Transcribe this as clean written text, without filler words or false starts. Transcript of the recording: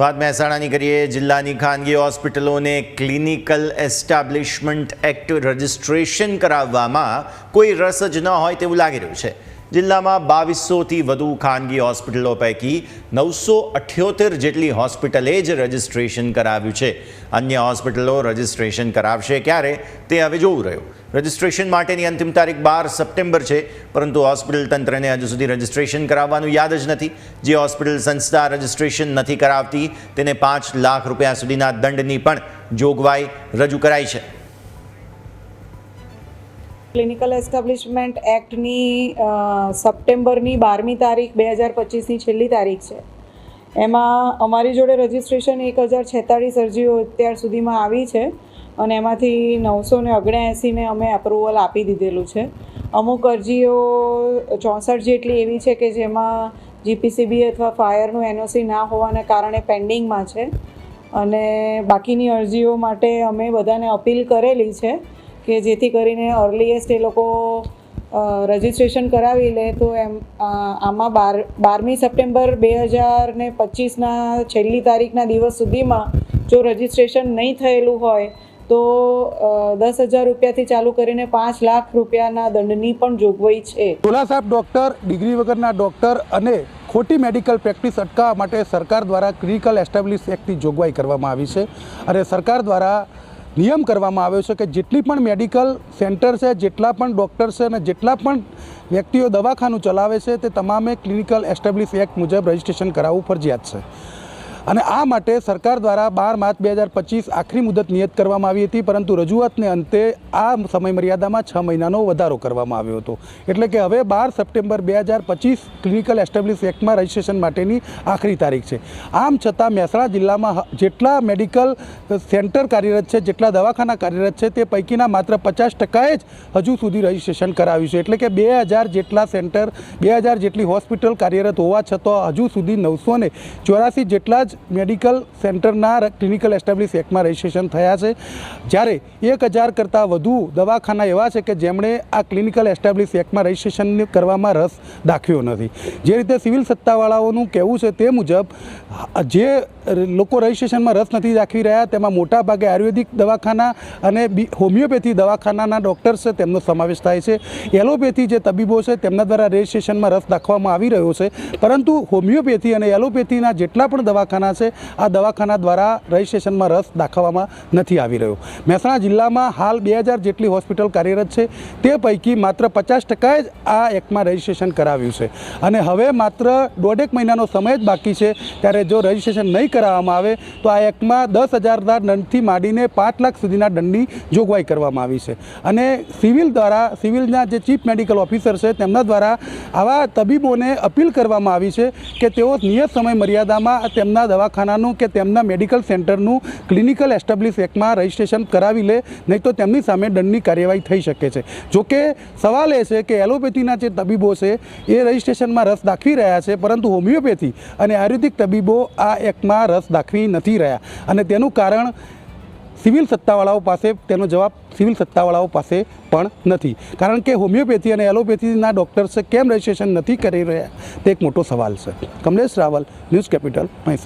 વાત મહેસાણાની કરીએ। જિલ્લાની ખાનગી હોસ્પિટલોને ક્લિનિકલ એસ્ટાબ્લિશમેન્ટ એક્ટ રજિસ્ટ્રેશન કરાવવામાં કોઈ રસ જ ન હોય તેવું લાગી રહ્યું છે। જિલ્લામાં 2200થી વધુ ખાનગી હોસ્પિટલો પૈકી 978 જેટલી હોસ્પિટલે જ રજિસ્ટ્રેશન કરાવ્યું છે। અન્ય હોસ્પિટલો રજિસ્ટ્રેશન કરાવશે ક્યારે તે હવે જોવું રહ્યું। રજિસ્ટ્રેશન માટેની અંતિમ તારીખ 12 સપ્ટેમ્બર છે, પરંતુ હોસ્પિટલ તંત્રને હજુ સુધી રજિસ્ટ્રેશન કરાવવાનું યાદ જ નથી। જે હોસ્પિટલ સંસ્થા રજિસ્ટ્રેશન નથી કરાવતી તેને 5 લાખ રૂપિયા સુધીના દંડની પણ જોગવાઈ રજૂ કરાઈ છે। ક્લિનિકલ એસ્ટાબ્લિશમેન્ટ એક્ટની સપ્ટેમ્બરની 12મી તારીખ 2025ની છેલ્લી તારીખ છે। એમાં અમારી જોડે રજિસ્ટ્રેશન 1046 અરજીઓ અત્યાર સુધીમાં આવી છે અને એમાંથી 979ને અમે અપ્રુવલ આપી દીધેલું છે। અમુક અરજીઓ 64 જેટલી એવી છે કે જેમાં જીપીસીબી અથવા ફાયરનું એનઓસી ના હોવાને કારણે પેન્ડિંગમાં છે અને બાકીની અરજીઓ માટે અમે બધાને અપીલ કરેલી છે કે જેથી કરીને અર્લીએસ્ટ એ લોકો રજિસ્ટ્રેશન કરાવી લે। તો આમાં 12મી સપ્ટેમ્બર 2025ના છેલ્લી તારીખના દિવસ સુધીમાં જો રજિસ્ટ્રેશન નહીં થયેલું હોય તો 10,000 રૂપિયાથી ચાલુ કરીને 5 લાખ રૂપિયાના દંડની પણ જોગવાઈ છે। ટોલા સાહેબ ડૉક્ટર, ડિગ્રી વગરના ડૉક્ટર અને ખોટી મેડિકલ પ્રેક્ટિસ અટકાવવા માટે સરકાર દ્વારા ક્લિનિકલ એસ્ટાબ્લિશ એક્ટની જોગવાઈ કરવામાં આવી છે અને સરકાર દ્વારા નિયમ કરવામાં આવ્યો છે કે જેટલી પણ મેડિકલ સેન્ટર છે, જેટલા પણ ડૉક્ટર છે અને જેટલા પણ વ્યક્તિઓ દવાખાનું ચલાવે છે તે તમામે ક્લિનિકલ એસ્ટાબ્લિશ એક્ટ મુજબ રજિસ્ટ્રેશન કરાવવું ફરજિયાત છે। અને આ માટે સરકાર દ્વારા 12 માર્ચ 2025 આખરી મુદત નિયત કરવામાં આવી હતી, પરંતુ રજૂઆતને અંતે આ સમયમર્યાદામાં 6 મહિનાનો વધારો કરવામાં આવ્યો હતો। એટલે કે હવે 12 સપ્ટેમ્બર 2025 ક્લિનિકલ એસ્ટાબ્લિશ એક્ટમાં રજિસ્ટ્રેશન માટેની આખરી તારીખ છે। આમ છતાં મહેસાણા જિલ્લામાં જેટલા મેડિકલ સેન્ટર કાર્યરત છે, જેટલા દવાખાના કાર્યરત છે, તે પૈકીના માત્ર 50% જ હજુ સુધી રજિસ્ટ્રેશન કરાવ્યું છે। એટલે કે 2000 જેટલા સેન્ટર, 2000 જેટલી હોસ્પિટલ કાર્યરત હોવા છતાં હજુ સુધી 984 જેટલા જ મેડિકલ સેન્ટરના ક્લિનિકલ એસ્ટાબ્લિશ એક્ટમાં રજિસ્ટ્રેશન થયા છે, જ્યારે 1000 કરતાં વધુ દવાખાના એવા છે કે જેમણે આ ક્લિનિકલ એસ્ટાબ્લિશ એક્ટમાં રજિસ્ટ્રેશન કરવામાં રસ દાખવ્યો નથી। જે રીતે સિવિલ સત્તાવાળાઓનું કહેવું છે તે મુજબ જે લોકો રજિસ્ટ્રેશનમાં રસ નથી દાખવી રહ્યા તેમાં મોટાભાગે આયુર્વેદિક દવાખાના અને હોમિયોપેથી દવાખાનાના ડૉક્ટર્સ છે તેમનો સમાવેશ થાય છે। એલોપેથી જે તબીબો છે તેમના દ્વારા રજિસ્ટ્રેશનમાં રસ દાખવવામાં આવી રહ્યો છે, પરંતુ હોમિયોપેથી અને એલોપેથીના જેટલા પણ દવાખાના છે આ દવાખાના દ્વારા રજિસ્ટ્રેશનમાં રસ દાખવવામાં નથી આવી રહ્યો। મહેસાણા જિલ્લામાં હાલ 2000 જેટલી હોસ્પિટલ કાર્યરત છે, તે પૈકી માત્ર 50% જ આ એક્ટમાં રજિસ્ટ્રેશન કરાવ્યું છે અને હવે માત્ર 1.5 મહિનાનો સમય જ બાકી છે। ત્યારે જો રજિસ્ટ્રેશન નહીં કરાવવામાં આવે તો આ એક્ટમાં 10,000ના દંડથી માંડીને 5 લાખ સુધીના દંડની જોગવાઈ કરવામાં આવી છે અને સિવિલના જે ચીફ મેડિકલ ઓફિસર છે તેમના દ્વારા આવા તબીબોને અપીલ કરવામાં આવી છે કે તેઓ નિયત સમય મર્યાદામાં તેમના દવાખાનાનું કે તેમના મેડિકલ સેન્ટરનું ક્લિનિકલ એસ્ટાબ્લિશ એક્ટમાં રજિસ્ટ્રેશન કરાવી લે, નહીં તો તેમની સામે દંડની કાર્યવાહી થઈ શકે છે। જોકે સવાલ એ છે કે એલોપેથીના જે તબીબો છે એ રજિસ્ટ્રેશનમાં રસ દાખવી રહ્યા છે, પરંતુ હોમિયોપેથી અને આયુર્વેદિક તબીબો આ એક્ટમાં રસ દાખવી નથી રહ્યા અને તેનું કારણ સિવિલ સત્તાવાળાઓ પાસે તેનો જવાબ સિવિલ સત્તાવાળાઓ પાસે પણ નથી, કારણ કે હોમિયોપેથી અને એલોપેથીના ડૉક્ટર્સ કેમ રજિસ્ટ્રેશન નથી કરી રહ્યા તે એક મોટો સવાલ છે। Kamlesh Rawal, news capital, Mehsana.